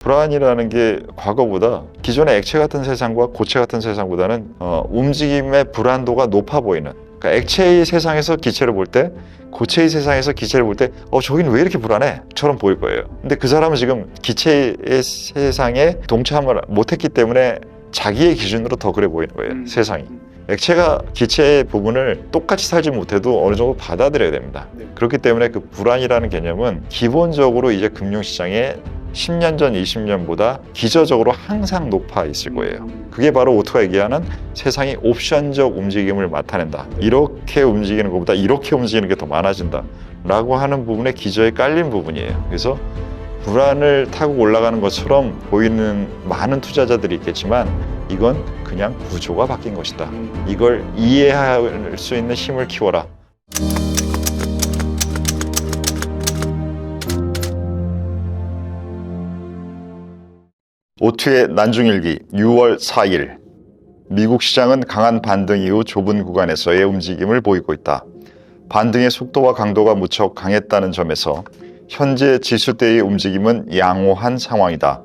불안이라는 게 과거보다 기존의 액체 같은 세상과 고체 같은 세상보다는 움직임의 불안도가 높아 보이는, 그러니까 액체의 세상에서 기체를 볼 때, 고체의 세상에서 기체를 볼 때 저긴 왜 이렇게 불안해? 처럼 보일 거예요. 근데 그 사람은 지금 기체의 세상에 동참을 못했기 때문에 자기의 기준으로 더 그래 보이는 거예요. 세상이. 액체가 기체의 부분을 똑같이 살지 못해도 어느 정도 받아들여야 됩니다. 그렇기 때문에 그 불안이라는 개념은 기본적으로 이제 금융시장에 10년 전, 20년보다 기저적으로 항상 높아 있을 거예요. 그게 바로 오토가 얘기하는 세상이 옵션적 움직임을 나타낸다. 이렇게 움직이는 것보다 이렇게 움직이는 게 더 많아진다 라고 하는 부분에 기저에 깔린 부분이에요. 그래서 불안을 타고 올라가는 것처럼 보이는 많은 투자자들이 있겠지만 이건 그냥 구조가 바뀐 것이다. 이걸 이해할 수 있는 힘을 키워라. 오투의 난중일기 6월 4일. 미국 시장은 강한 반등 이후 좁은 구간에서의 움직임을 보이고 있다. 반등의 속도와 강도가 무척 강했다는 점에서 현재 지수대의 움직임은 양호한 상황이다.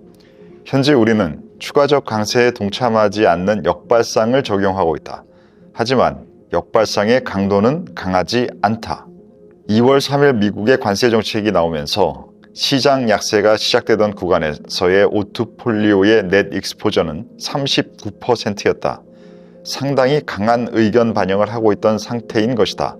현재 우리는 추가적 강세에 동참하지 않는 역발상을 적용하고 있다. 하지만 역발상의 강도는 강하지 않다. 2월 3일 미국의 관세 정책이 나오면서 시장 약세가 시작되던 구간에서의 오투폴리오의 넷 익스포저는 39%였다. 상당히 강한 의견 반영을 하고 있던 상태인 것이다.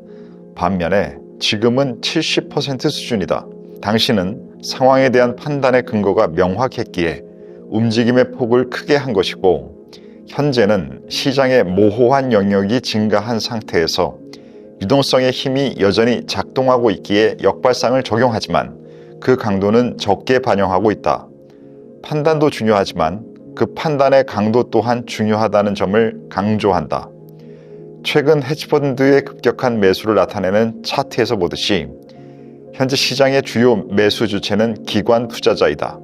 반면에 지금은 70% 수준이다. 당시는 상황에 대한 판단의 근거가 명확했기에 움직임의 폭을 크게 한 것이고, 현재는 시장의 모호한 영역이 증가한 상태에서 유동성의 힘이 여전히 작동하고 있기에 역발상을 적용하지만 그 강도는 적게 반영하고 있다. 판단도 중요하지만 그 판단의 강도 또한 중요하다는 점을 강조한다. 최근 헤지펀드의 급격한 매수를 나타내는 차트에서 보듯이 현재 시장의 주요 매수 주체는 기관 투자자이다.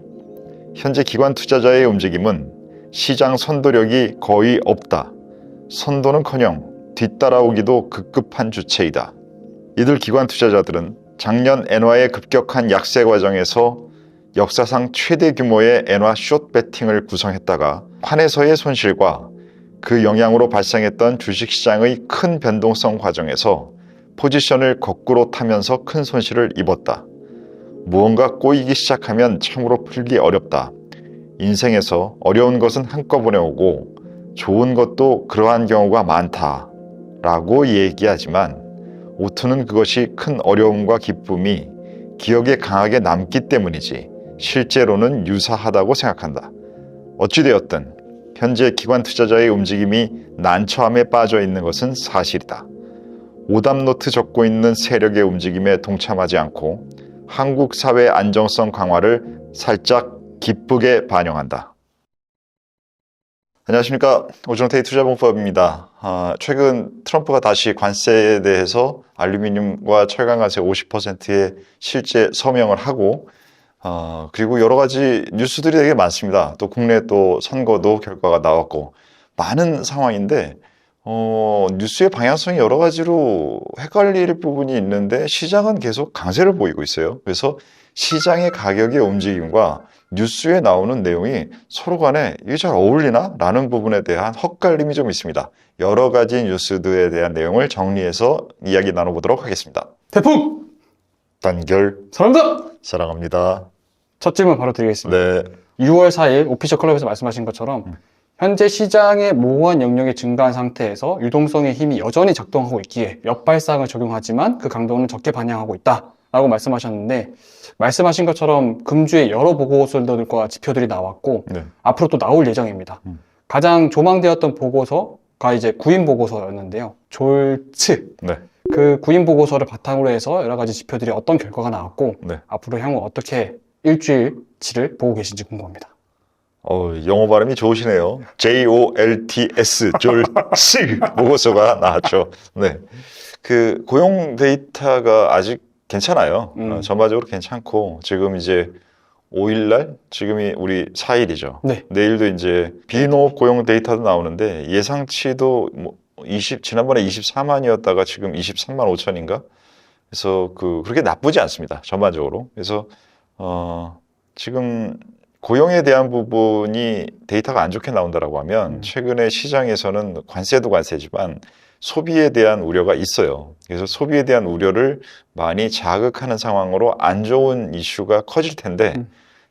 현재 기관 투자자의 움직임은 시장 선도력이 거의 없다. 선도는커녕 뒤따라오기도 급급한 주체이다. 이들 기관 투자자들은 작년 엔화의 급격한 약세 과정에서 역사상 최대 규모의 엔화 숏 배팅을 구성했다가 환에서의 손실과 그 영향으로 발생했던 주식시장의 큰 변동성 과정에서 포지션을 거꾸로 타면서 큰 손실을 입었다. 무언가 꼬이기 시작하면 참으로 풀기 어렵다. 인생에서 어려운 것은 한꺼번에 오고 좋은 것도 그러한 경우가 많다 라고 얘기하지만 오투는 그것이 큰 어려움과 기쁨이 기억에 강하게 남기 때문이지 실제로는 유사하다고 생각한다. 어찌되었든 현재 기관 투자자의 움직임이 난처함에 빠져 있는 것은 사실이다. 오답노트 적고 있는 세력의 움직임에 동참하지 않고 한국 사회의 안정성 강화를 살짝 기쁘게 반영한다. 안녕하십니까. 오정태의 투자봉법입니다. 최근 트럼프가 다시 관세에 대해서 알루미늄과 철강관세 50%의 실제 서명을 하고 그리고 여러 가지 뉴스들이 되게 많습니다. 또 국내 또 선거도 결과가 나왔고 많은 상황인데 뉴스의 방향성이 여러 가지로 헷갈릴 부분이 있는데 시장은 계속 강세를 보이고 있어요. 그래서 시장의 가격의 움직임과 뉴스에 나오는 내용이 서로 간에 이게 잘 어울리나? 라는 부분에 대한 헛갈림이 좀 있습니다. 여러 가지 뉴스들에 대한 내용을 정리해서 이야기 나눠보도록 하겠습니다. 태풍! 단결 사랑합니다! 사랑합니다. 첫 질문 바로 드리겠습니다. 네. 6월 4일 오피셜 클럽에서 말씀하신 것처럼 현재 시장의 모호한 영역이 증가한 상태에서 유동성의 힘이 여전히 작동하고 있기에 역발상을 적용하지만 그 강도는 적게 반영하고 있다 라고 말씀하셨는데, 말씀하신 것처럼 금주에 여러 보고서들과 지표들이 나왔고 네. 앞으로 또 나올 예정입니다. 가장 조망되었던 보고서가 이제 구인 보고서였는데요. 졸츠. 네. 그 구인 보고서를 바탕으로 해서 여러 가지 지표들이 어떤 결과가 나왔고 네. 앞으로 향후 어떻게 일주일치를 보고 계신지 궁금합니다. 영어 발음이 좋으시네요. JOLTS, 졸츠 보고서가 나왔죠. 네. 그 고용 데이터가 아직 괜찮아요. 전반적으로 괜찮고 지금 이제 5일날 지금이 우리 4일이죠. 네. 내일도 이제 비농업 고용 데이터도 나오는데 예상치도 지난번에 24만이었다가 지금 23만 5천인가? 그래서 그렇게 나쁘지 않습니다. 전반적으로. 그래서 지금 고용에 대한 부분이 데이터가 안 좋게 나온다라고 하면 최근에 시장에서는 관세도 관세지만 소비에 대한 우려가 있어요. 그래서 소비에 대한 우려를 많이 자극하는 상황으로 안 좋은 이슈가 커질 텐데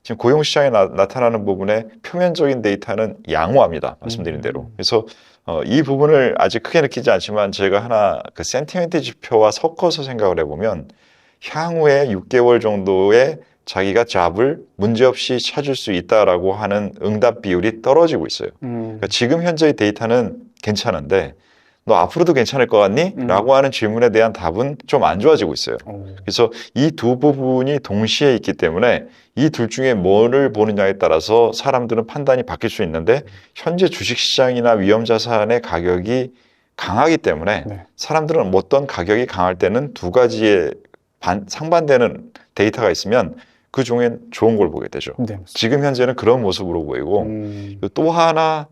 지금 고용 시장에 나타나는 부분에 표면적인 데이터는 양호합니다. 말씀드린 대로. 그래서 이 부분을 아직 크게 느끼지 않지만 제가 하나 그 센티멘트 지표와 섞어서 생각을 해보면 향후에 6개월 정도의 자기가 잡을 문제없이 찾을 수 있다라고 하는 응답 비율이 떨어지고 있어요. 그러니까 지금 현재의 데이터는 괜찮은데 너 앞으로도 괜찮을 것 같니? 라고 하는 질문에 대한 답은 좀 안 좋아지고 있어요. 그래서 이 두 부분이 동시에 있기 때문에 이 둘 중에 뭐를 보느냐에 따라서 사람들은 판단이 바뀔 수 있는데 현재 주식시장이나 위험자산의 가격이 강하기 때문에 네. 사람들은 어떤 가격이 강할 때는 두 가지의 상반되는 데이터가 있으면 그 중엔 좋은 걸 보게 되죠. 네, 지금 현재는 그런 모습으로 보이고 또 하나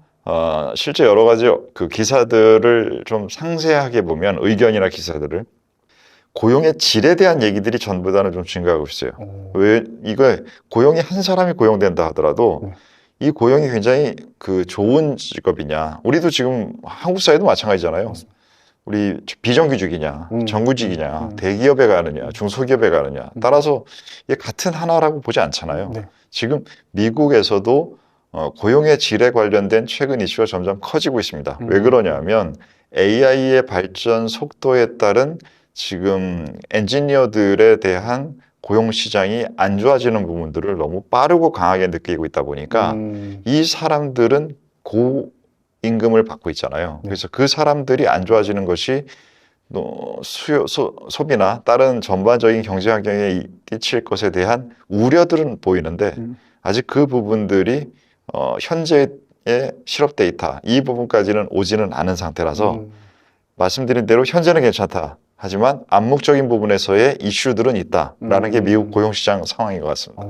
실제 여러 가지 그 기사들을 좀 상세하게 보면 의견이나 기사들을 고용의 질에 대한 얘기들이 전보다는 좀 증가하고 있어요. 왜 이거 고용이 한 사람이 고용된다 하더라도 이 고용이 굉장히 그 좋은 직업이냐? 우리도 지금 한국 사회도 마찬가지잖아요. 우리 비정규직이냐, 정규직이냐, 대기업에 가느냐, 중소기업에 가느냐 따라서 이게 같은 하나라고 보지 않잖아요. 네. 지금 미국에서도 고용의 질에 관련된 최근 이슈가 점점 커지고 있습니다. 왜 그러냐면 AI의 발전 속도에 따른 지금 엔지니어들에 대한 고용 시장이 안 좋아지는 부분들을 너무 빠르고 강하게 느끼고 있다 보니까 이 사람들은 고임금을 받고 있잖아요. 그래서 그 사람들이 안 좋아지는 것이 소비나 다른 전반적인 경제 환경에 끼칠 것에 대한 우려들은 보이는데 아직 그 부분들이 현재의 실업 데이터 이 부분까지는 오지는 않은 상태라서 말씀드린 대로 현재는 괜찮다. 하지만 암묵적인 부분에서의 이슈들은 있다라는 게 미국 고용시장 상황인 것 같습니다.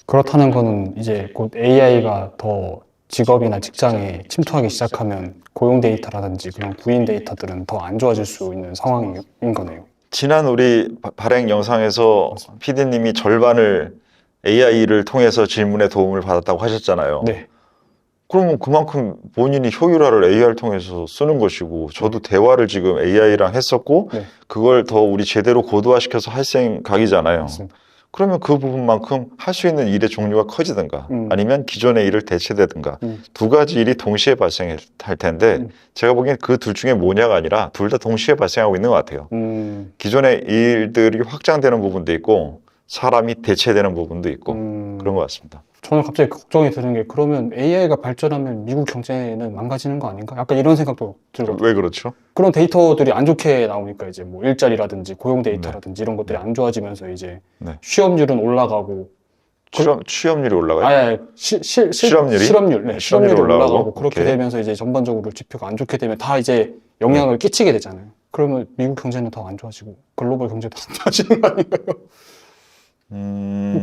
그렇다는 거는 이제 곧 AI가 더 직업이나 직장에 침투하기 시작하면 고용 데이터라든지 그런 구인 데이터들은 더 안 좋아질 수 있는 상황인 거네요. 지난 우리 발행 영상에서 PD님이 절반을 AI를 통해서 질문에 도움을 받았다고 하셨잖아요. 네. 그러면 그만큼 본인이 효율화를 AI를 통해서 쓰는 것이고 저도 대화를 지금 AI랑 했었고 네. 그걸 더 우리 제대로 고도화시켜서 할 생각이잖아요. 맞습니다. 그러면 그 부분만큼 할 수 있는 일의 종류가 커지든가 아니면 기존의 일을 대체되든가 두 가지 일이 동시에 발생할 텐데 제가 보기엔 그 둘 중에 뭐냐가 아니라 둘 다 동시에 발생하고 있는 것 같아요. 기존의 일들이 확장되는 부분도 있고 사람이 대체되는 부분도 있고 그런 것 같습니다. 저는 갑자기 걱정이 드는 게 그러면 AI가 발전하면 미국 경제는 망가지는 거 아닌가? 약간 이런 생각도 들거든요. 왜 그렇죠? 그런 데이터들이 안 좋게 나오니까 이제 뭐 일자리라든지 고용 데이터라든지 이런 것들이 안 좋아지면서 이제 취업률은 올라가고 취업률이 올라가요? 실업률이? 실업률이 올라가고 그렇게 오케이. 되면서 이제 전반적으로 지표가 안 좋게 되면 다 이제 영향을 끼치게 되잖아요. 그러면 미국 경제는 더 안 좋아지고 글로벌 경제도 안 좋아지는 거 아닌가요?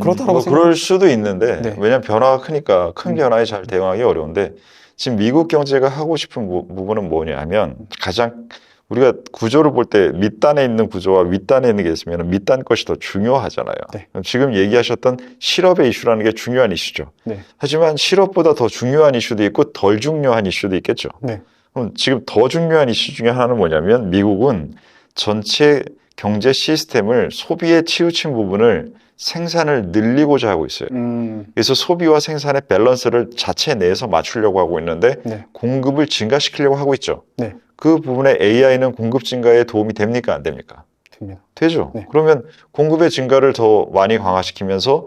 그렇다라고 그럴 수도 있는데 네. 왜냐하면 변화가 크니까 큰 변화에 잘 대응하기 어려운데 지금 미국 경제가 하고 싶은 부분은 뭐냐면 가장 우리가 구조를 볼 때 밑단에 있는 구조와 윗단에 있는 게 있으면 밑단 것이 더 중요하잖아요. 네. 지금 얘기하셨던 실업의 이슈라는 게 중요한 이슈죠. 네. 하지만 실업보다 더 중요한 이슈도 있고 덜 중요한 이슈도 있겠죠. 네. 그럼 지금 더 중요한 이슈 중에 하나는 뭐냐면 미국은 전체 경제 시스템을 소비에 치우친 부분을 생산을 늘리고자 하고 있어요. 그래서 소비와 생산의 밸런스를 자체 내에서 맞추려고 하고 있는데 네. 공급을 증가시키려고 하고 있죠. 네. 그 부분에 AI는 공급 증가에 도움이 됩니까? 안 됩니까? 됩니다. 되죠. 네. 그러면 공급의 증가를 더 많이 강화시키면서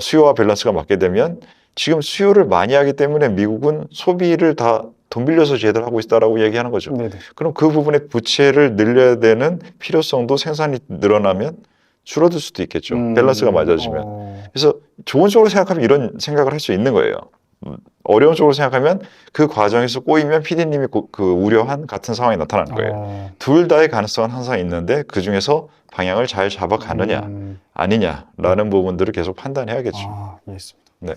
수요와 밸런스가 맞게 되면 지금 수요를 많이 하기 때문에 미국은 소비를 다 돈 빌려서 쟤들 하고 있다라고 얘기하는 거죠. 네네. 그럼 그 부분의 부채를 늘려야 되는 필요성도 생산이 늘어나면 줄어들 수도 있겠죠. 밸런스가 맞아지면. 그래서 좋은 쪽으로 생각하면 이런 생각을 할 수 있는 거예요. 어려운 쪽으로 생각하면 그 과정에서 꼬이면 PD님이 그 우려한 같은 상황이 나타나는 거예요. 둘 다의 가능성은 항상 있는데 그 중에서 방향을 잘 잡아가느냐 아니냐라는 부분들을 계속 판단해야겠죠. 이해했습니다. 네.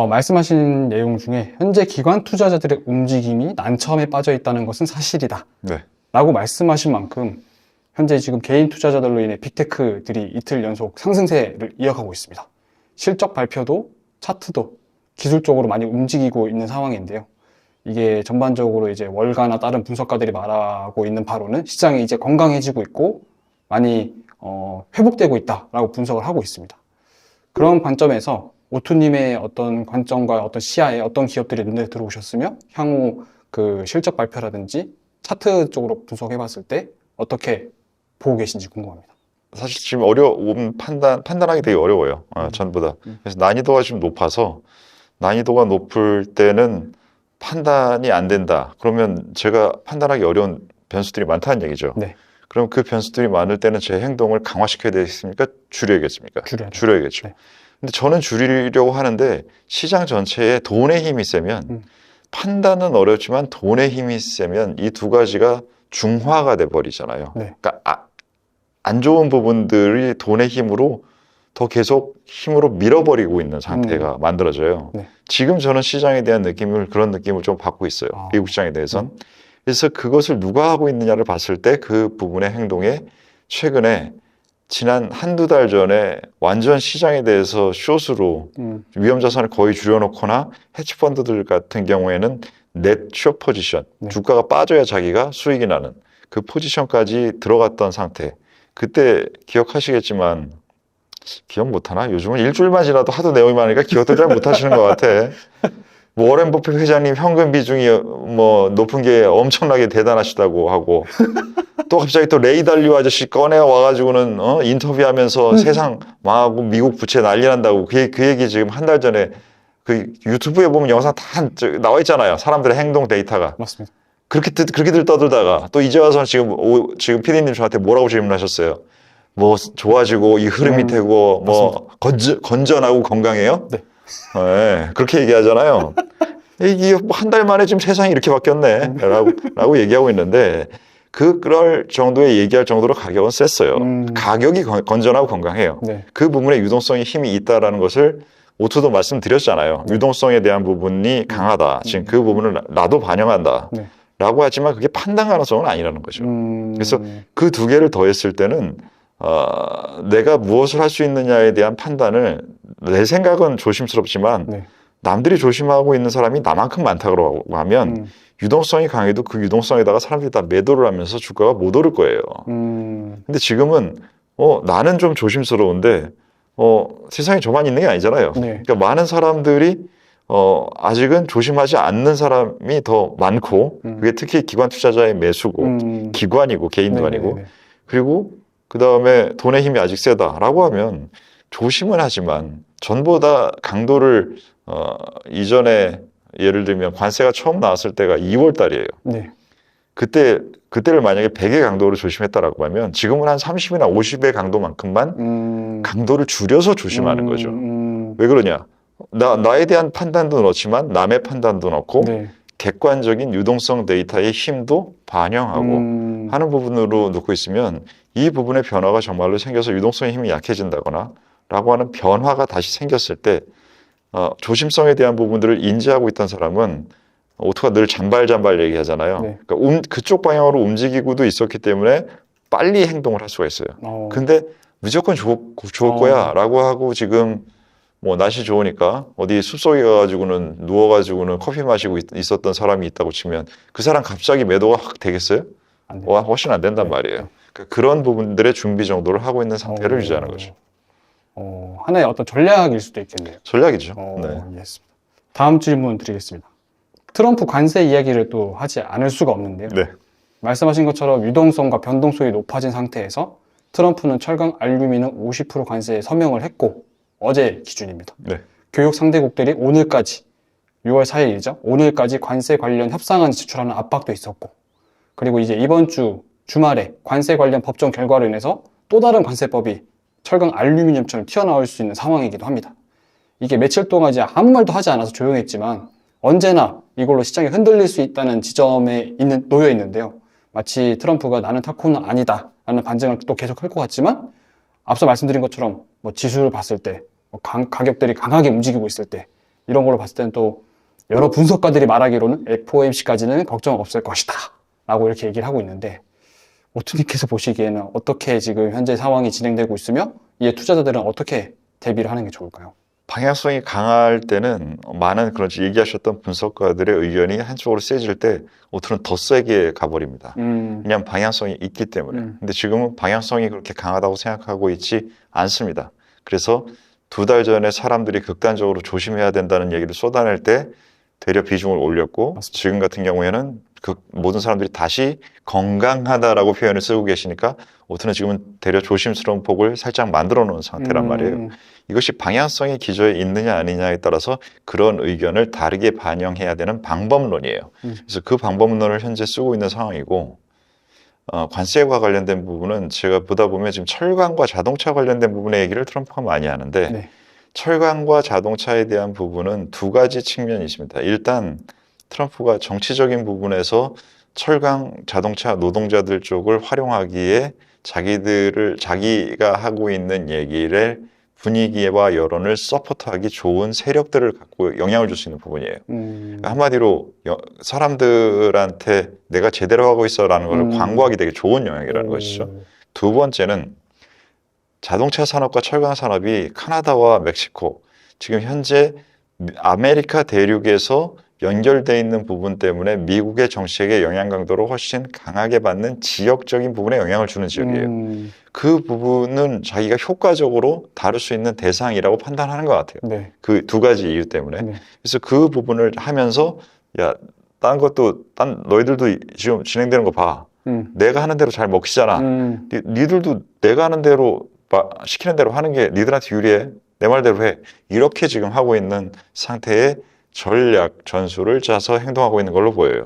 말씀하신 내용 중에 현재 기관 투자자들의 움직임이 난처함에 빠져 있다는 것은 사실이다. 네. 라고 말씀하신 만큼 현재 지금 개인 투자자들로 인해 빅테크들이 이틀 연속 상승세를 이어가고 있습니다. 실적 발표도 차트도 기술적으로 많이 움직이고 있는 상황인데요. 이게 전반적으로 이제 월가나 다른 분석가들이 말하고 있는 바로는 시장이 이제 건강해지고 있고 많이 회복되고 있다라고 분석을 하고 있습니다. 그런 관점에서 오투님의 어떤 관점과 어떤 시야에 어떤 기업들이 눈에 들어오셨으며 향후 그 실적 발표라든지 차트 쪽으로 분석해 봤을 때 어떻게 보고 계신지 궁금합니다. 사실 지금 어려운 판단하기 되게 어려워요. 전보다. 그래서 난이도가 좀 높아서 난이도가 높을 때는 판단이 안 된다. 그러면 제가 판단하기 어려운 변수들이 많다는 얘기죠. 네. 그럼 그 변수들이 많을 때는 제 행동을 강화시켜야 되겠습니까? 줄여야겠습니까? 줄여야겠죠. 네. 근데 저는 줄이려고 하는데 시장 전체에 돈의 힘이 세면 판단은 어렵지만 돈의 힘이 세면 이 두 가지가 중화가 돼 버리잖아요. 네. 그러니까 안 좋은 부분들이 돈의 힘으로 더 계속 힘으로 밀어버리고 있는 상태가 만들어져요. 네. 지금 저는 시장에 대한 그런 느낌을 좀 받고 있어요. 미국 시장에 대해선. 그래서 그것을 누가 하고 있느냐를 봤을 때 그 부분의 행동에 최근에 지난 한두 달 전에 완전 시장에 대해서 숏으로 위험 자산을 거의 줄여놓거나 헤지펀드들 같은 경우에는 넷 숏 포지션, 주가가 빠져야 자기가 수익이 나는 그 포지션까지 들어갔던 상태. 그때 기억하시겠지만 기억 못하나? 요즘은 일주일만 지나도 하도 내용이 많으니까 기억도 잘 못하시는 것 같아. 뭐 워렌 버핏 회장님 현금 비중이 뭐 높은 게 엄청나게 대단하시다고 하고 또 갑자기 또 레이 달리오 아저씨 꺼내 와가지고는 인터뷰하면서 세상 망하고 미국 부채 난리 난다고 그 얘기 지금 한 달 전에 그 유튜브에 보면 영상 다 나와 있잖아요. 사람들의 행동 데이터가. 맞습니다. 그렇게들 떠들다가 또 이제 와서 지금 PD님 저한테 뭐라고 질문하셨어요? 뭐 좋아지고 이 흐름이 되고 뭐 건전하고 건강해요? 네. 네, 그렇게 얘기하잖아요. 이게 한 달 만에 지금 세상이 이렇게 바뀌었네 라고 얘기하고 있는데 그럴 정도의 얘기할 정도로 가격은 셌어요. 가격이 건전하고 건강해요. 네. 그 부분에 유동성이 힘이 있다라는 것을 오투도 말씀드렸잖아요. 유동성에 대한 부분이 강하다. 지금 그 부분을 나도 반영한다. 네. 라고 하지만 그게 판단 가능성은 아니라는 거죠. 그래서 그 두 개를 더했을 때는 내가 무엇을 할 수 있느냐에 대한 판단을 내 생각은 조심스럽지만 네. 남들이 조심하고 있는 사람이 나만큼 많다고 하면 유동성이 강해도 그 유동성에다가 사람들이 다 매도를 하면서 주가가 못 오를 거예요. 근데 지금은 나는 좀 조심스러운데 세상에 저만 있는 게 아니잖아요. 네. 그러니까 많은 사람들이 아직은 조심하지 않는 사람이 더 많고 그게 특히 기관 투자자의 매수고 기관이고 개인도 아니고 그리고 그 다음에 돈의 힘이 아직 세다라고 하면 조심은 하지만 전보다 강도를 이전에 예를 들면 관세가 처음 나왔을 때가 2월 달이에요. 네. 그때를 만약에 100의 강도로 조심했다라고 하면 지금은 한 30이나 50의 강도만큼만 강도를 줄여서 조심하는 거죠. 왜 그러냐? 나에 대한 판단도 넣지만 남의 판단도 넣고 네. 객관적인 유동성 데이터의 힘도 반영하고 하는 부분으로 놓고 있으면 이 부분의 변화가 정말로 생겨서 유동성의 힘이 약해진다거나 라고 하는 변화가 다시 생겼을 때 조심성에 대한 부분들을 인지하고 있던 사람은 오토가 늘 잔발 얘기하잖아요. 네. 그러니까 그쪽 방향으로 움직이고도 있었기 때문에 빨리 행동을 할 수가 있어요. 근데 무조건 좋을 거야 라고 하고 지금 뭐 날씨 좋으니까 어디 숲속에 가가지고는 누워가지고는 커피 마시고 있었던 사람이 있다고 치면 그 사람 갑자기 매도가 확 되겠어요? 훨씬 안 된단 말이에요. 그러니까 그런 부분들의 준비 정도를 하고 있는 상태를 유지하는 거죠. 하나의 어떤 전략일 수도 있겠네요. 전략이죠. 네. 이해했습니다. 다음 질문 드리겠습니다. 트럼프 관세 이야기를 또 하지 않을 수가 없는데요. 네. 말씀하신 것처럼 유동성과 변동성이 높아진 상태에서 트럼프는 철강 알루미늄 50% 관세에 서명을 했고 어제 기준입니다. 네. 교육 상대국들이 오늘까지 6월 4일이죠. 오늘까지 관세 관련 협상안을 제출하는 압박도 있었고 그리고 이제 이번 주 주말에 관세 관련 법정 결과로 인해서 또 다른 관세법이 철강 알루미늄처럼 튀어나올 수 있는 상황이기도 합니다. 이게 며칠 동안 이제 아무 말도 하지 않아서 조용했지만 언제나 이걸로 시장이 흔들릴 수 있다는 지점에 놓여 있는데요. 마치 트럼프가 나는 타코는 아니다 라는 반증을 또 계속 할 것 같지만 앞서 말씀드린 것처럼 뭐 지수를 봤을 때 가격들이 강하게 움직이고 있을 때 이런 걸로 봤을 때는 또 여러 분석가들이 말하기로는 FOMC까지는 걱정 없을 것이다 라고 이렇게 얘기를 하고 있는데 오투님께서 보시기에는 어떻게 지금 현재 상황이 진행되고 있으며 이에 투자자들은 어떻게 대비를 하는 게 좋을까요? 방향성이 강할 때는 많은 그런 얘기하셨던 분석가들의 의견이 한쪽으로 세질 때 오트는 더 세게 가버립니다. 왜냐하면 방향성이 있기 때문에. 근데 지금은 방향성이 그렇게 강하다고 생각하고 있지 않습니다. 그래서 2달 전에 사람들이 극단적으로 조심해야 된다는 얘기를 쏟아낼 때 되려 비중을 올렸고, 맞습니다. 지금 같은 경우에는 그 모든 사람들이 다시 건강하다라고 표현을 쓰고 계시니까 오트는 지금은 되려 조심스러운 폭을 살짝 만들어 놓은 상태란 말이에요. 이것이 방향성이 기저에 있느냐 아니냐에 따라서 그런 의견을 다르게 반영해야 되는 방법론이에요. 그래서 그 방법론을 현재 쓰고 있는 상황이고, 관세와 관련된 부분은 제가 보다 보면 지금 철강과 자동차 관련된 부분의 얘기를 트럼프가 많이 하는데, 네. 철강과 자동차에 대한 부분은 2가지 측면이 있습니다. 일단 트럼프가 정치적인 부분에서 철강 자동차 노동자들 쪽을 활용하기에 자기가 하고 있는 얘기를 분위기와 여론을 서포트하기 좋은 세력들을 갖고 영향을 줄 수 있는 부분이에요. 그러니까 한마디로 사람들한테 내가 제대로 하고 있어라는 것을 광고하기 되게 좋은 영역이라는 것이죠. 2번째는 자동차 산업과 철강 산업이 카나다와 멕시코, 지금 현재 아메리카 대륙에서 연결되어 있는 부분 때문에 미국의 정책의 영향 강도를 훨씬 강하게 받는 지역적인 부분에 영향을 주는 지역이에요. 그 부분은 자기가 효과적으로 다룰 수 있는 대상이라고 판단하는 것 같아요. 네. 그 2가지 이유 때문에. 네. 그래서 그 부분을 하면서 야, 너희들도 지금 진행되는 거 봐. 내가 하는 대로 잘 먹히잖아. 니들도 내가 하는 대로 시키는 대로 하는 게 니들한테 유리해. 내 말대로 해. 이렇게 지금 하고 있는 상태의 전략, 전술을 짜서 행동하고 있는 걸로 보여요.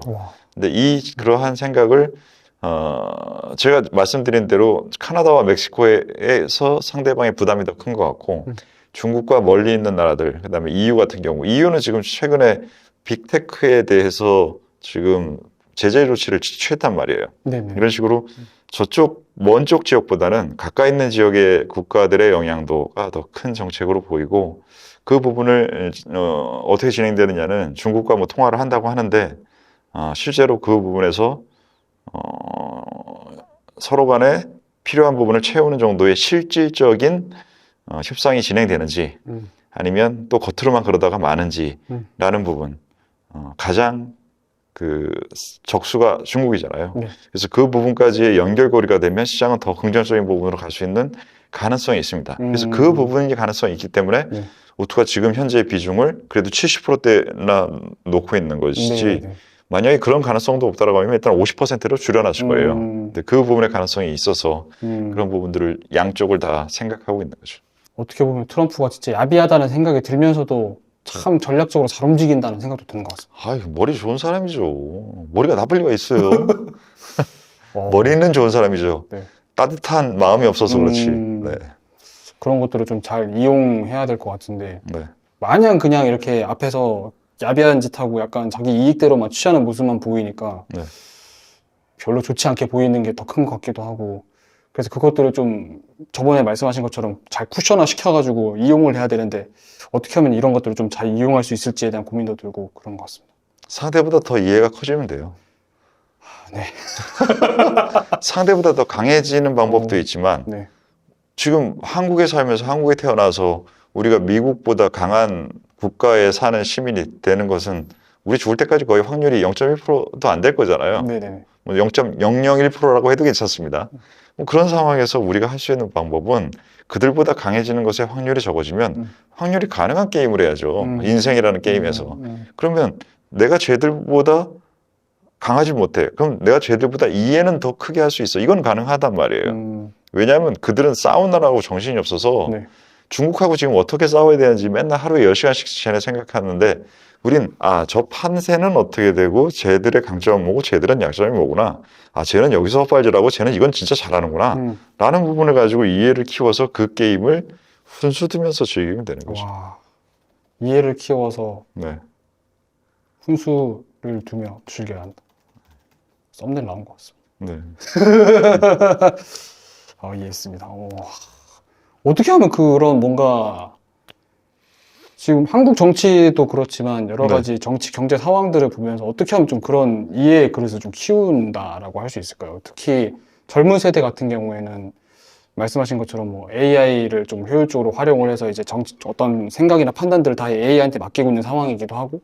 근데 그러한 생각을 제가 말씀드린 대로 카나다와 멕시코에서 상대방의 부담이 더 큰 것 같고, 중국과 멀리 있는 나라들, 그다음에 EU 같은 경우, EU는 지금 최근에 빅테크에 대해서 지금 제재 조치를 취했단 말이에요. 네네. 이런 식으로 저쪽 먼 쪽 지역보다는 가까이 있는 지역의 국가들의 영향도가 더 큰 정책으로 보이고, 그 부분을 어떻게 진행되느냐는 중국과 뭐 통화를 한다고 하는데, 실제로 그 부분에서 서로 간에 필요한 부분을 채우는 정도의 실질적인 협상이 진행되는지, 아니면 또 겉으로만 그러다가 많은지라는 부분, 가장 그 적수가 중국이잖아요. 네. 그래서 그 부분까지의 연결고리가 되면 시장은 더 긍정적인 부분으로 갈 수 있는 가능성이 있습니다. 그래서 그 부분이 가능성이 있기 때문에 네. 오투가 지금 현재의 비중을 그래도 70%대나 놓고 있는 것이지, 네네. 만약에 그런 가능성도 없다라고 하면 일단 50%로 줄여놨을 거예요. 근데 그 부분의 가능성이 있어서 그런 부분들을 양쪽을 다 생각하고 있는 거죠. 어떻게 보면 트럼프가 진짜 야비하다는 생각이 들면서도 참 전략적으로 잘 움직인다는 생각도 드는 것 같습니다. 아유, 머리 좋은 사람이죠. 머리가 나쁠 리가 있어요. 어, 머리는 좋은 사람이죠. 네. 따뜻한 마음이 없어서 그렇지. 네. 그런 것들을 좀 잘 이용해야 될 것 같은데, 네. 마냥 그냥 이렇게 앞에서 야비한 짓 하고 약간 자기 이익대로만 취하는 모습만 보이니까 네. 별로 좋지 않게 보이는 게 더 큰 것 같기도 하고, 그래서 그것들을 좀 저번에 말씀하신 것처럼 잘 쿠션화 시켜가지고 이용을 해야 되는데, 어떻게 하면 이런 것들을 좀 잘 이용할 수 있을지에 대한 고민도 들고 그런 것 같습니다. 상대보다 더 이해가 커지면 돼요. 네. 상대보다 더 강해지는 방법도 있지만, 네. 지금 한국에 살면서 한국에 태어나서 우리가 미국보다 강한 국가에 사는 시민이 되는 것은 우리 죽을 때까지 거의 확률이 0.1%도 안 될 거잖아요. 네네. 뭐 0.001%라고 해도 괜찮습니다. 뭐 그런 상황에서 우리가 할 수 있는 방법은 그들보다 강해지는 것의 확률이 적어지면 확률이 가능한 게임을 해야죠. 인생이라는 게임에서. 그러면 내가 쟤들보다 강하지 못해. 그럼 내가 쟤들보다 이해는 더 크게 할 수 있어. 이건 가능하단 말이에요. 왜냐하면 그들은 싸우느라고 정신이 없어서 네. 중국하고 지금 어떻게 싸워야 되는지 맨날 하루에 10시간씩 쟤네 생각하는데, 우린 저 판세는 어떻게 되고 쟤들의 강점은 뭐고 쟤들은 약점이 뭐구나, 쟤는 여기서 헛발질하고 쟤는 이건 진짜 잘하는구나 라는 부분을 가지고 이해를 키워서 그 게임을 훈수 두면서 즐기면 되는 거죠. 와, 이해를 키워서 네. 훈수를 두며 즐겨야 한다. 썸네일 나온 것 같습니다. 네. 이해했습니다. 어떻게 하면 그런 뭔가 지금 한국 정치도 그렇지만 여러 가지 정치, 경제 상황들을 보면서 어떻게 하면 좀 그런 이해의 그릇을 좀 키운다라고 할 수 있을까요? 특히 젊은 세대 같은 경우에는 말씀하신 것처럼 뭐 AI를 좀 효율적으로 활용을 해서 이제 어떤 생각이나 판단들을 다 AI한테 맡기고 있는 상황이기도 하고,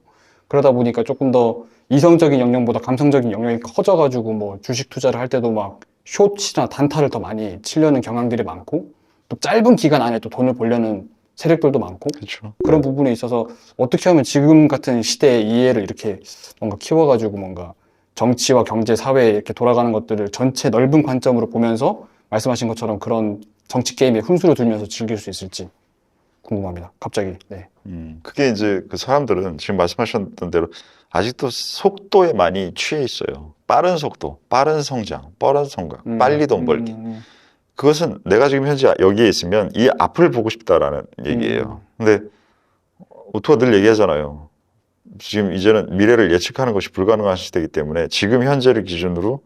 그러다 보니까 조금 더 이성적인 영역보다 감성적인 영역이 커져가지고 뭐 주식 투자를 할 때도 막 숏이나 단타를 더 많이 치려는 경향들이 많고, 또 짧은 기간 안에 또 돈을 벌려는 세력들도 많고, 그렇죠. 그런 부분에 있어서 어떻게 하면 지금 같은 시대의 이해를 이렇게 뭔가 키워가지고 뭔가 정치와 경제, 사회에 이렇게 돌아가는 것들을 전체 넓은 관점으로 보면서 말씀하신 것처럼 그런 정치 게임에 훈수를 두면서 즐길 수 있을지 궁금합니다. 갑자기. 네. 그게 이제 그 사람들은 지금 말씀하셨던 대로 아직도 속도에 많이 취해 있어요. 빠른 속도, 빠른 성장, 빠른 성장, 빨리 돈 벌기. 그것은 내가 지금 현재 여기에 있으면 이 앞을 보고 싶다라는 얘기예요. 근데 오토가 늘 얘기하잖아요. 지금 이제는 미래를 예측하는 것이 불가능한 시대이기 때문에 지금 현재를 기준으로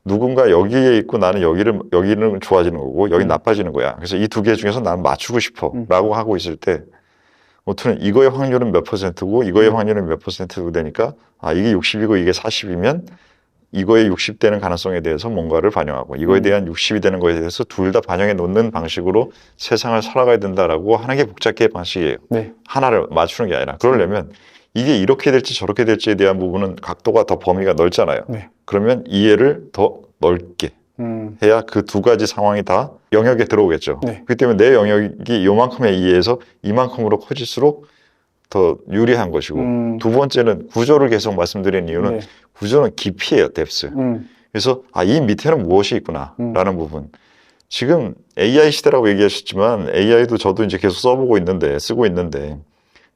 누군가 여기에 있고 나는 여기는 좋아지는 거고 여기 나빠지는 거야. 그래서 이 두 개 중에서 나는 맞추고 싶어 라고 하고 있을 때 오토는 이거의 확률은 몇 %고 이거의 확률은 몇 %고 되니까 아 이게 60이고 이게 40이면 이거의 60 되는 가능성에 대해서 뭔가를 반영하고 이거에 대한 60이 되는 거에 대해서 둘 다 반영해 놓는 방식으로 세상을 살아가야 된다라고 하는 게 복잡계의 방식이에요. 네. 하나를 맞추는 게 아니라 그러려면 이게 이렇게 될지 저렇게 될지에 대한 부분은 각도가 더 범위가 넓잖아요. 네. 그러면 이해를 더 넓게 해야 그 두 가지 상황이 다 영역에 들어오겠죠. 네. 그렇기 때문에 내 영역이 요만큼의 이해에서 이만큼으로 커질수록 더 유리한 것이고 두 번째는 구조를 계속 말씀드리는 이유는 네. 구조는 깊이예요, 뎁스. 그래서 이 밑에는 무엇이 있구나 라는 부분. 지금 AI 시대라고 얘기하셨지만 AI도 저도 이제 계속 쓰고 있는데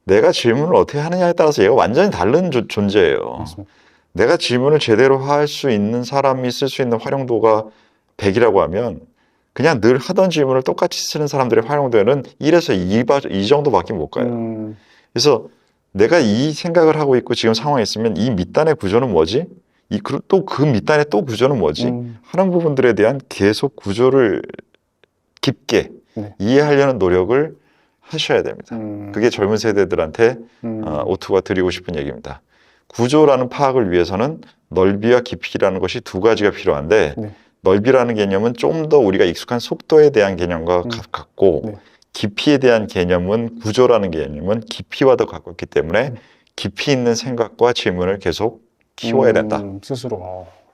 내가 질문을 어떻게 하느냐에 따라서 얘가 완전히 다른 존재예요. 맞습니다. 내가 질문을 제대로 할 수 있는 사람이 쓸 수 있는 활용도가 100이라고 하면 그냥 늘 하던 질문을 똑같이 쓰는 사람들의 활용도는 1에서 2 정도밖에 못 가요. 그래서 내가 이 생각을 하고 있고 지금 상황에 있으면 이 밑단의 구조는 뭐지? 또 그 밑단의 또 구조는 뭐지? 하는 부분들에 대한 계속 구조를 깊게 네. 이해하려는 노력을 하셔야 됩니다. 그게 젊은 세대들한테 오투가 드리고 싶은 얘기입니다. 구조라는 파악을 위해서는 넓이와 깊이라는 것이 두 가지가 필요한데 네. 넓이라는 개념은 좀 더 우리가 익숙한 속도에 대한 개념과 같고 네. 깊이에 대한 개념은 구조라는 개념은 깊이와 더 가깝기 때문에 깊이 있는 생각과 질문을 계속 키워야 된다. 스스로.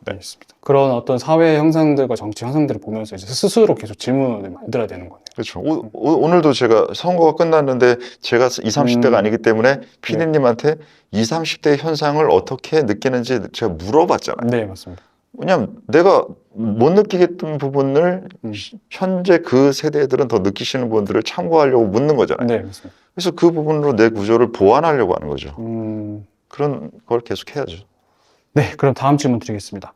네. 알겠습니다. 그런 어떤 사회 형상들과 정치 형상들을 보면서 이제 스스로 계속 질문을 만들어야 되는 거네요. 그렇죠. 오늘도 제가 선거가 끝났는데 제가 20, 30대가 아니기 때문에 피디님한테 20, 30대의 현상을 어떻게 느끼는지 제가 물어봤잖아요. 네, 맞습니다. 왜냐하면 내가 못 느끼겠던 부분을 현재 그 세대들은 더 느끼시는 부분들을 참고하려고 묻는 거잖아요. 네, 맞습니다. 그래서 그 부분으로 내 구조를 보완하려고 하는 거죠. 그런 걸 계속 해야죠. 네, 그럼 다음 질문 드리겠습니다.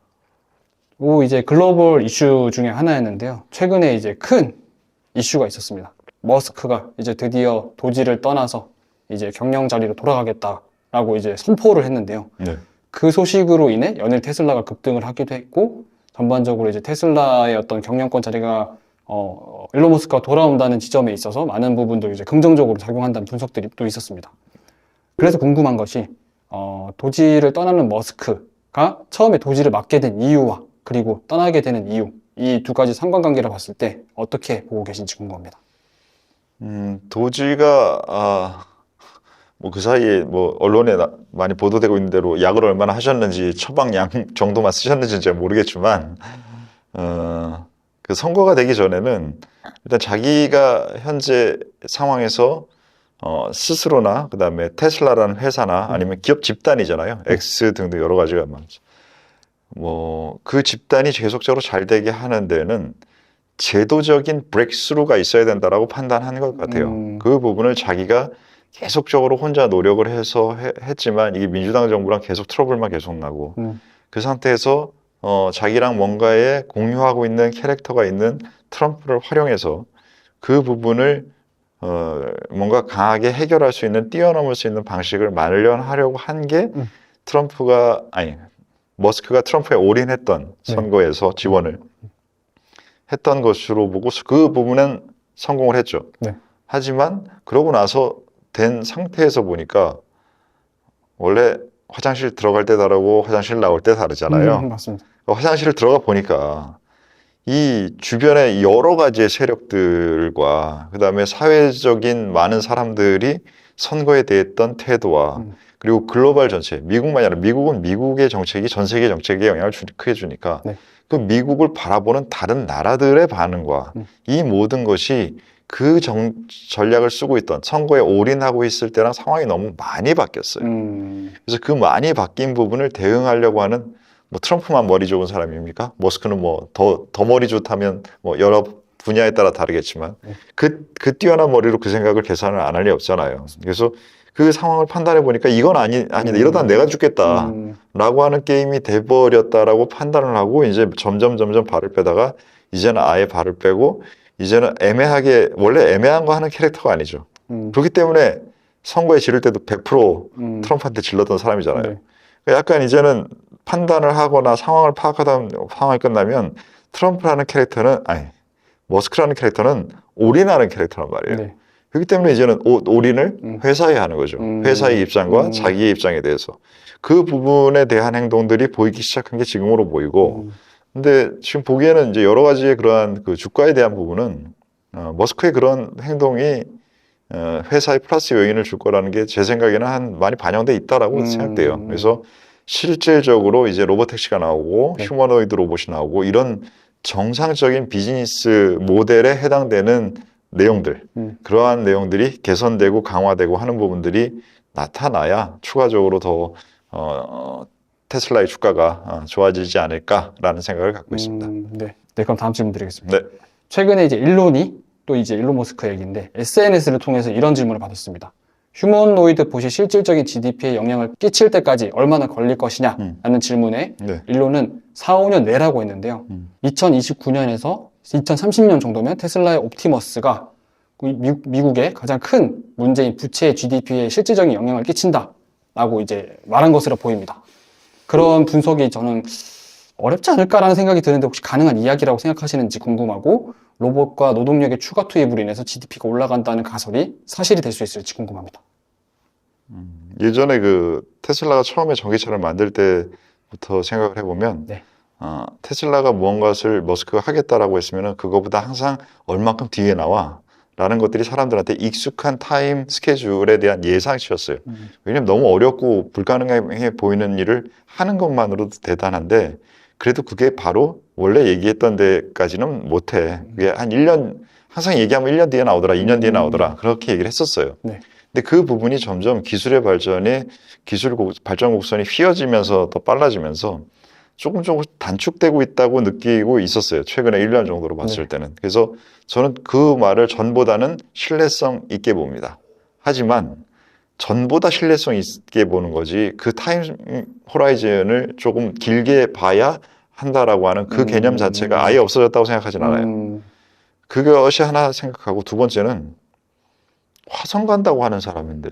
이제 글로벌 이슈 중에 하나였는데요. 최근에 이제 큰 이슈가 있었습니다. 머스크가 이제 드디어 도지를 떠나서 이제 경영 자리로 돌아가겠다라고 이제 선포를 했는데요. 네. 그 소식으로 인해 연일 테슬라가 급등을 하기도 했고, 전반적으로 이제 테슬라의 어떤 경영권 자리가 일론 머스크가 돌아온다는 지점에 있어서 많은 부분도 이제 긍정적으로 작용한다는 분석들이 또 있었습니다. 그래서 궁금한 것이 도지를 떠나는 머스크가 처음에 도지를 맡게 된 이유와 그리고 떠나게 되는 이유, 이 두 가지 상관관계를 봤을 때 어떻게 보고 계신지 궁금합니다. 도지가 뭐 그 사이에 뭐 언론에 많이 보도되고 있는 대로 약을 얼마나 하셨는지 처방약 정도만 쓰셨는지는 제가 모르겠지만 그 선거가 되기 전에는 일단 자기가 현재 상황에서 스스로나 그다음에 테슬라라는 회사나 아니면 기업 집단이잖아요. X 등등 여러 가지가 많죠. 뭐 그 집단이 계속적으로 잘 되게 하는 데는 제도적인 브레이크스루가 있어야 된다라고 판단한 것 같아요. 그 부분을 자기가 계속적으로 혼자 노력을 해서 했지만 이게 민주당 정부랑 계속 트러블만 계속 나고 그 상태에서 자기랑 뭔가에 공유하고 있는 캐릭터가 있는 트럼프를 활용해서 그 부분을 뭔가 강하게 해결할 수 있는 뛰어넘을 수 있는 방식을 마련하려고 한 게 머스크가 트럼프에 올인했던 선거에서 지원을 했던 것으로 보고 그 부분은 성공을 했죠. 네. 하지만 그러고 나서 된 상태에서 보니까 원래 화장실 들어갈 때 다르고 화장실 나올 때 다르잖아요. 맞습니다. 화장실을 들어가 보니까 이 주변의 여러 가지의 세력들과 그다음에 사회적인 많은 사람들이 선거에 대했던 태도와 그리고 글로벌 전체, 미국만이 아니라 미국은 미국의 정책이 전 세계 정책에 영향을 크게 주니까 네. 그 미국을 바라보는 다른 나라들의 반응과 이 모든 것이 그 전략을 쓰고 있던 선거에 올인하고 있을 때랑 상황이 너무 많이 바뀌었어요. 그래서 그 많이 바뀐 부분을 대응하려고 하는 뭐 트럼프만 머리 좋은 사람입니까? 머스크는 뭐 더 머리 좋다면 뭐 여러 분야에 따라 다르겠지만 그 뛰어난 머리로 그 생각을 계산을 안 할 리 없잖아요. 그래서 그 상황을 판단해 보니까 이건 아니다. 이러다 내가 죽겠다라고 하는 게임이 돼버렸다라고 판단을 하고 이제 점점 발을 빼다가 이제는 아예 발을 빼고 이제는 애매하게 원래 애매한 거 하는 캐릭터가 아니죠. 그렇기 때문에 선거에 지를 때도 100% 트럼프한테 질렀던 사람이잖아요. 네. 그러니까 약간 이제는 판단을 하거나 상황을 파악하다 상황이 끝나면 트럼프라는 캐릭터는 아니 머스크라는 캐릭터는 올인하는 캐릭터란 말이에요. 네. 그렇기 때문에 이제는 올인을 회사에 하는 거죠. 회사의 입장과 자기의 입장에 대해서 그 부분에 대한 행동들이 보이기 시작한 게 지금으로 보이고 근데 지금 보기에는 이제 여러 가지의 그러한 그 주가에 대한 부분은 머스크의 그런 행동이 회사에 플러스 요인을 줄 거라는 게 제 생각에는 많이 반영돼 있다라고 생각돼요. 그래서 실질적으로 이제 로보택시가 나오고 네. 휴머노이드 로봇이 나오고 이런 정상적인 비즈니스 모델에 해당되는 내용들, 그러한 내용들이 개선되고 강화되고 하는 부분들이 나타나야 추가적으로 더 테슬라의 주가가 좋아지지 않을까라는 생각을 갖고 있습니다. 네. 네, 그럼 다음 질문 드리겠습니다. 네. 최근에 이제 또 이제 일론 머스크 얘기인데 SNS를 통해서 이런 질문을 받았습니다. 휴머노이드 봇이 실질적인 GDP에 영향을 끼칠 때까지 얼마나 걸릴 것이냐 라는 질문에 네. 일론은 4, 5년 내라고 했는데요. 2029년에서 2030년 정도면 테슬라의 옵티머스가 미국의 가장 큰 문제인 부채의 GDP에 실질적인 영향을 끼친다라고 이제 말한 것으로 보입니다. 그런 분석이 저는 어렵지 않을까라는 생각이 드는데 혹시 가능한 이야기라고 생각하시는지 궁금하고 로봇과 노동력의 추가 투입으로 인해서 GDP가 올라간다는 가설이 사실이 될 수 있을지 궁금합니다. 예전에 그 테슬라가 처음에 전기차를 만들 때부터 생각을 해보면 네. 테슬라가 무언가를 머스크가 하겠다라고 했으면 그거보다 항상 얼만큼 뒤에 나와 라는 것들이 사람들한테 익숙한 타임 스케줄에 대한 예상치였어요. 왜냐면 너무 어렵고 불가능해 보이는 일을 하는 것만으로도 대단한데 그래도 그게 바로 원래 얘기했던 데까지는 못해. 그게 한 1년, 항상 얘기하면 1년 뒤에 나오더라, 2년 뒤에 나오더라. 그렇게 얘기를 했었어요. 네. 근데 그 부분이 점점 기술의 발전에 발전 곡선이 휘어지면서 더 빨라지면서 조금 단축되고 있다고 느끼고 있었어요. 최근에 1년 정도로 봤을 때는. 그래서 저는 그 말을 전보다는 신뢰성 있게 봅니다. 하지만 전보다 신뢰성 있게 보는 거지 그 타임 호라이즌을 조금 길게 봐야 한다라고 하는 그 개념 자체가 아예 없어졌다고 생각하진 않아요. 그것이 하나 생각하고 두 번째는 화성 간다고 하는 사람인데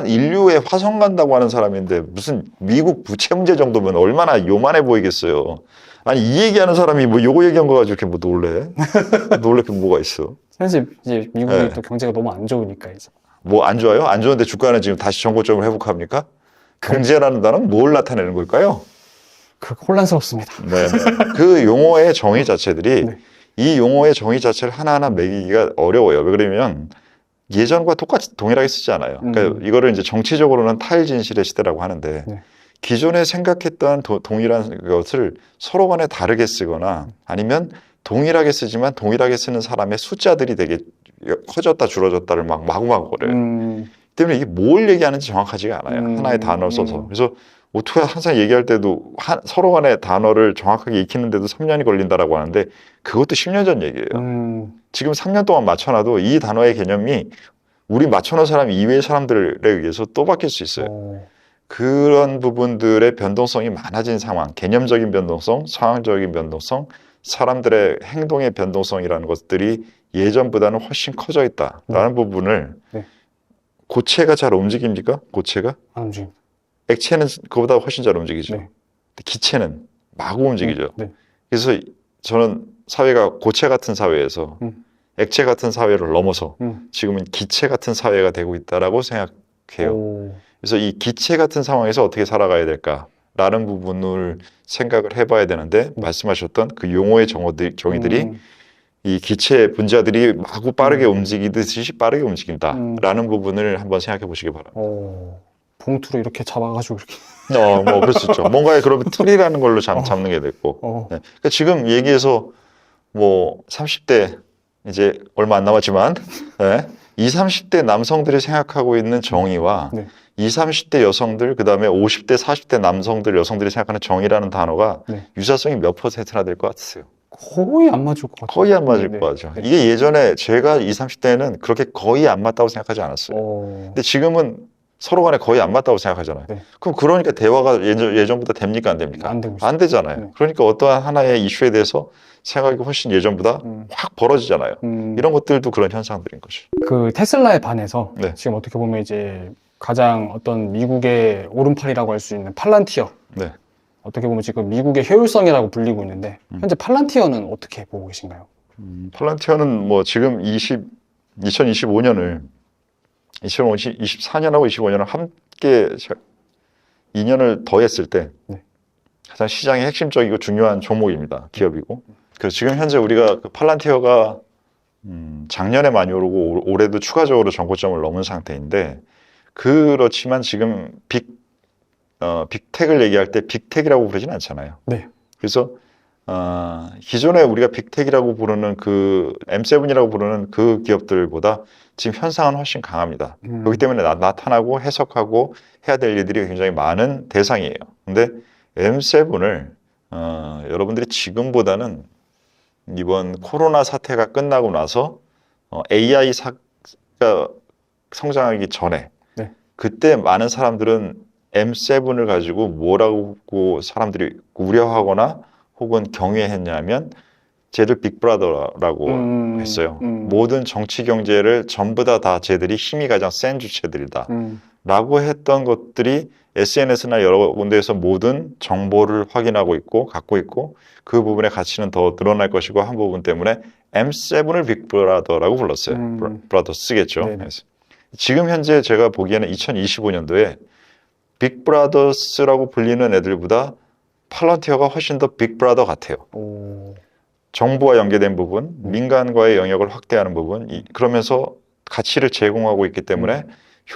인류에 화성 간다고 하는 사람인데 무슨 미국 부채 문제 정도면 얼마나 요만해 보이겠어요. 아니 이 얘기하는 사람이 뭐 요거 얘기한 거 가지고 이렇게 뭐 놀래? 놀래 게 뭐가 있어? 사실 이제 미국이 네. 또 경제가 너무 안 좋으니까 이제 뭐 안 좋아요? 안 좋은데 주가는 지금 다시 정고점을 회복합니까? 경제라는 단어는 뭘 나타내는 걸까요? 그 혼란스럽습니다. 네. 그 용어의 정의 자체들이 네. 이 용어의 정의 자체를 하나하나 매기기가 어려워요. 왜 그러냐면 예전과 똑같이 동일하게 쓰지 않아요. 그러니까 이거를 이제 정치적으로는 타일진실의 시대라고 하는데 네. 기존에 생각했던 동일한 것을 서로 간에 다르게 쓰거나 아니면 동일하게 쓰지만 동일하게 쓰는 사람의 숫자들이 되게 커졌다 줄어졌다를 막 마구마구 거려요. 때문에 이게 뭘 얘기하는지 정확하지가 않아요. 하나의 단어를 써서. 그래서 어떻게 항상 얘기할 때도 서로 간의 단어를 정확하게 익히는데도 3년이 걸린다라고 하는데 그것도 10년 전 얘기예요. 지금 3년 동안 맞춰놔도 이 단어의 개념이 우리 맞춰놓은 사람 이외의 사람들에 의해서 또 바뀔 수 있어요. 그런 부분들의 변동성이 많아진 상황, 개념적인 변동성, 상황적인 변동성, 사람들의 행동의 변동성이라는 것들이 예전보다는 훨씬 커져 있다라는 부분을 네. 고체가 잘 움직입니까? 고체가? 안 움직입니다. 액체는 그보다 훨씬 잘 움직이죠. 네. 기체는 마구 움직이죠. 네. 그래서 저는 사회가 고체 같은 사회에서 액체 같은 사회를 넘어서 지금은 기체 같은 사회가 되고 있다라고 생각해요. 그래서 이 기체 같은 상황에서 어떻게 살아가야 될까? 라는 부분을 생각을 해봐야 되는데 말씀하셨던 그 용어의 정의들이 이 기체 분자들이 마구 빠르게 움직이듯이 빠르게 움직인다라는 부분을 한번 생각해 보시기 바랍니다. 봉투로 이렇게 잡아가지고 이렇게. 뭐 그럴 수 있죠. 뭔가의 그런 틀이라는 걸로 잡는 게 됐고. 네. 그러니까 지금 얘기해서 뭐 30대 이제 얼마 안 남았지만 네. 20, 30대 남성들이 생각하고 있는 정의와 네. 20, 30대 여성들 그다음에 50대, 40대 남성들, 여성들이 생각하는 정의라는 단어가 네. 유사성이 몇 %나 될 것 같으세요? 거의 안 맞을 것 같아요. 거의 안 맞을 네, 것 같죠. 네. 이게 예전에 제가 20, 30대에는 그렇게 거의 안 맞다고 생각하지 않았어요. 근데 지금은 서로 간에 거의 안 맞다고 생각하잖아요. 네. 그럼 그러니까 대화가 예전보다 됩니까? 안 됩니까? 안 되고 있어요. 안 되잖아요. 네. 그러니까 어떠한 하나의 이슈에 대해서 생각이 훨씬 예전보다 확 벌어지잖아요. 이런 것들도 그런 현상들인 거죠. 그 테슬라에 반해서 네. 지금 어떻게 보면 이제 가장 어떤 미국의 오른팔이라고 할 수 있는 팔란티어. 네. 어떻게 보면 지금 미국의 효율성이라고 불리고 있는데 현재 팔란티어는 어떻게 보고 계신가요? 팔란티어는 뭐 지금 2025년을 2024년하고 25년을 함께 2년을 더했을 때 네. 가장 시장의 핵심적이고 중요한 종목입니다. 기업이고. 그래서 지금 현재 우리가 그 팔란티어가 작년에 많이 오르고 올해도 추가적으로 전고점을 넘은 상태인데 그렇지만 지금 빅텍을 얘기할 때 빅텍이라고 부르진 않잖아요. 네. 그래서 기존에 우리가 빅텍이라고 부르는 그 M7이라고 부르는 그 기업들보다 지금 현상은 훨씬 강합니다. 그렇기 때문에 나타나고 해석하고 해야 될 일들이 굉장히 많은 대상이에요. 근데 M7을 여러분들이 지금보다는 이번 코로나 사태가 끝나고 나서 AI가 성장하기 전에 네. 그때 많은 사람들은 M7을 가지고 뭐라고 사람들이 우려하거나 혹은 경외했냐면 쟤들 빅브라더라고 했어요. 모든 정치 경제를 전부 다 쟤들이 힘이 가장 센 주체들이다 라고 했던 것들이 SNS나 여러 군데에서 모든 정보를 확인하고 있고 갖고 있고 그 부분의 가치는 더 늘어날 것이고 한 부분 때문에 M7을 빅브라더라고 불렀어요. 브라더스겠죠. 네네. 지금 현재 제가 보기에는 2025년도에 빅브라더스라고 불리는 애들보다 팔란티어가 훨씬 더 빅브라더 같아요. 정부와 연계된 부분, 민간과의 영역을 확대하는 부분, 그러면서 가치를 제공하고 있기 때문에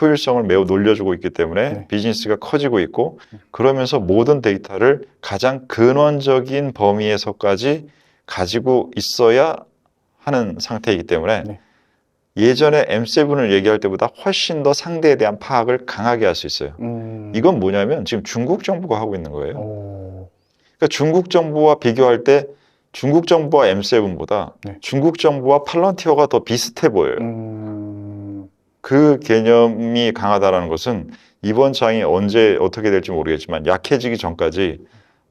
효율성을 매우 놀려주고 있기 때문에 네. 비즈니스가 커지고 있고 그러면서 모든 데이터를 가장 근원적인 범위에서까지 가지고 있어야 하는 상태이기 때문에 네. 예전에 M7을 얘기할 때보다 훨씬 더 상대에 대한 파악을 강하게 할 수 있어요. 이건 뭐냐면 지금 중국 정부가 하고 있는 거예요. 그러니까 중국 정부와 비교할 때 중국 정부와 M7보다 네. 중국 정부와 팔런티어가 더 비슷해 보여요. 그 개념이 강하다는 것은 이번 장이 언제 어떻게 될지 모르겠지만 약해지기 전까지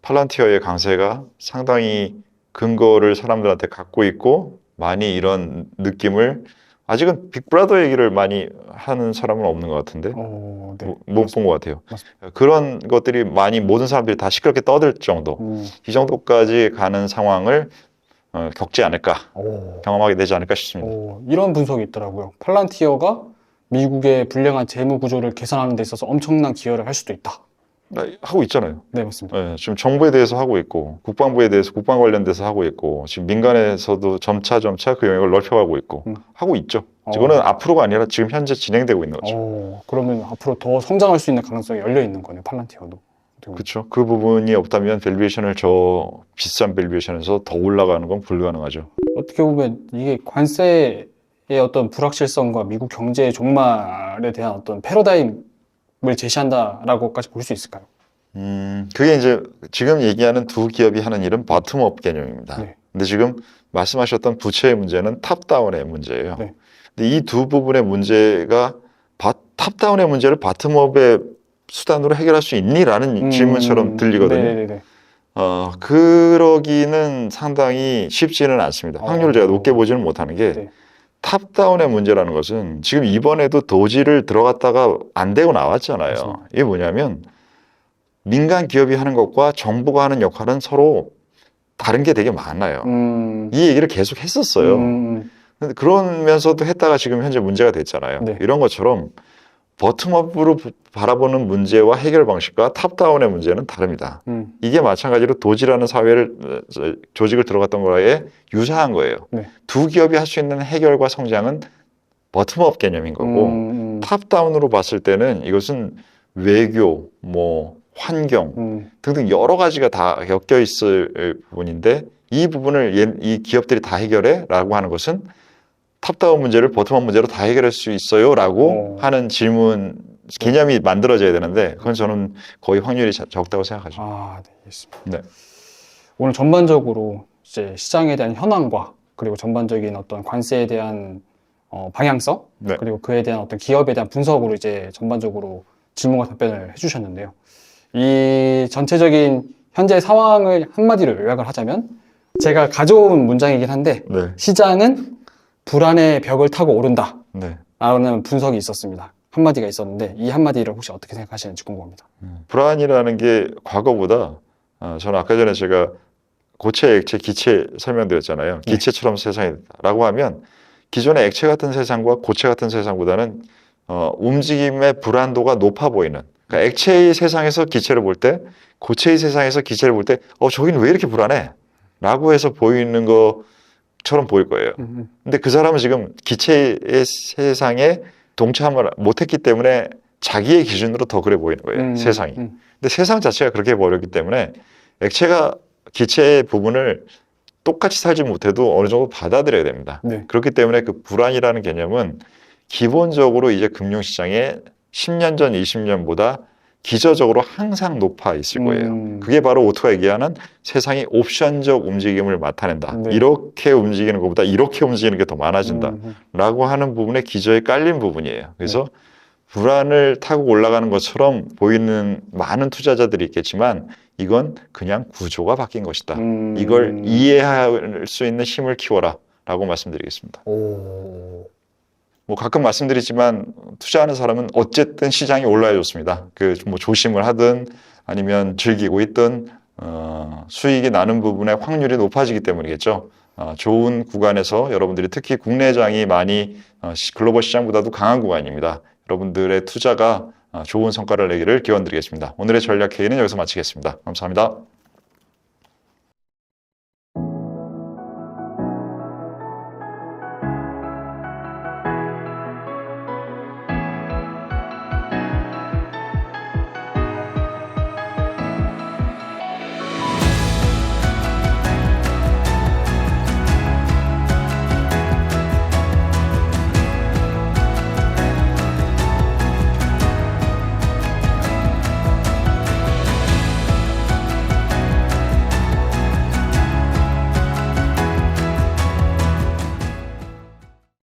팔런티어의 강세가 상당히 근거를 사람들한테 갖고 있고 많이 이런 느낌을 아직은 빅브라더 얘기를 많이 하는 사람은 없는 것 같은데 네. 못 본 것 같아요. 맞습니다. 그런 것들이 많이 모든 사람들이 다 시끄럽게 떠들 정도 이 정도까지 가는 상황을 겪지 않을까 경험하게 되지 않을까 싶습니다. 이런 분석이 있더라고요. 팔란티어가 미국의 불량한 재무 구조를 개선하는 데 있어서 엄청난 기여를 할 수도 있다. 하고 있잖아요. 네, 맞습니다. 네, 지금 정부에 대해서 하고 있고 국방부에 대해서 국방 관련돼서 하고 있고 지금 민간에서도 점차 그 영역을 넓혀가고 있고 하고 있죠. 이거는 앞으로가 아니라 지금 현재 진행되고 있는 거죠. 그러면 앞으로 더 성장할 수 있는 가능성이 열려 있는 거네요, 팔란티어도. 그렇죠. 그 부분이 없다면 밸류에이션을 저 비싼 밸류에이션에서 더 올라가는 건 불가능하죠. 어떻게 보면 이게 관세의 어떤 불확실성과 미국 경제의 종말에 대한 어떤 패러다임을 제시한다라고까지 볼 수 있을까요? 그게 이제 지금 얘기하는 두 기업이 하는 일은 바텀업 개념입니다. 네. 근데 지금 말씀하셨던 부채의 문제는 탑다운의 문제예요. 네. 근데 이 두 부분의 문제가 탑다운의 문제를 바텀업의 수단으로 해결할 수 있니라는 질문처럼 들리거든요. 네네네. 그러기는 상당히 쉽지는 않습니다. 확률을 제가 높게 보지는 못하는 게 네. 탑다운의 문제라는 것은 지금 이번에도 도지를 들어갔다가 안 되고 나왔잖아요. 맞습니다. 이게 뭐냐면 민간 기업이 하는 것과 정부가 하는 역할은 서로 다른 게 되게 많아요. 이 얘기를 계속 했었어요. 근데 그러면서도 했다가 지금 현재 문제가 됐잖아요. 네. 이런 것처럼 버텀업으로 바라보는 문제와 해결 방식과 탑다운의 문제는 다릅니다. 이게 마찬가지로 도지라는 조직을 들어갔던 거에 유사한 거예요. 네. 두 기업이 할 수 있는 해결과 성장은 버텀업 개념인 거고 탑다운으로 봤을 때는 이것은 외교, 뭐 환경 등등 여러 가지가 다 엮여 있을 부분인데 이 부분을 이 기업들이 다 해결해라고 하는 것은 탑다운 문제를 버텀업 문제로 다 해결할 수 있어요라고 하는 질문 개념이 만들어져야 되는데 그건 저는 거의 확률이 적다고 생각하죠. 아, 네, 알겠습니다. 네. 오늘 전반적으로 이제 시장에 대한 현황과 그리고 전반적인 어떤 관세에 대한 방향성 네. 그리고 그에 대한 어떤 기업에 대한 분석으로 이제 전반적으로 질문과 답변을 해주셨는데요. 이 전체적인 현재 상황을 한마디로 요약을 하자면 제가 가져온 문장이긴 한데 네. 시장은 불안의 벽을 타고 오른다 네. 라는 분석이 있었습니다. 한마디가 있었는데 이 한마디를 혹시 어떻게 생각하시는지 궁금합니다. 불안이라는 게 과거보다 저는 아까 전에 제가 고체, 액체, 기체 설명드렸잖아요. 네. 기체처럼 세상이라고 하면 기존의 액체 같은 세상과 고체 같은 세상보다는 움직임의 불안도가 높아 보이는 그러니까 액체의 세상에서 기체를 볼 때 고체의 세상에서 기체를 볼 때 저기는 왜 이렇게 불안해? 라고 해서 보이는 것처럼 보일 거예요. 근데 그 사람은 지금 기체의 세상에 동참을 못했기 때문에 자기의 기준으로 더 그래 보이는 거예요. 세상이. 근데 세상 자체가 그렇게 버렸기 때문에 액체가 기체의 부분을 똑같이 살지 못해도 어느 정도 받아들여야 됩니다. 네. 그렇기 때문에 그 불안이라는 개념은 기본적으로 이제 금융시장에 10년 전, 20년보다 기저적으로 항상 높아 있을 거예요. 그게 바로 오토가 얘기하는 세상이 옵션적 움직임을 나타낸다. 네. 이렇게 움직이는 것보다 이렇게 움직이는 게 더 많아진다. 라고 하는 부분에 기저에 깔린 부분이에요. 그래서 불안을 타고 올라가는 것처럼 보이는 많은 투자자들이 있겠지만 이건 그냥 구조가 바뀐 것이다. 이걸 이해할 수 있는 힘을 키워라 라고 말씀드리겠습니다. 뭐 가끔 말씀드리지만 투자하는 사람은 어쨌든 시장이 올라야 좋습니다. 뭐 조심을 하든 아니면 즐기고 있든 수익이 나는 부분의 확률이 높아지기 때문이겠죠. 좋은 구간에서 여러분들이 특히 국내장이 많이 글로벌 시장보다도 강한 구간입니다. 여러분들의 투자가 좋은 성과를 내기를 기원드리겠습니다. 오늘의 전략회의는 여기서 마치겠습니다. 감사합니다.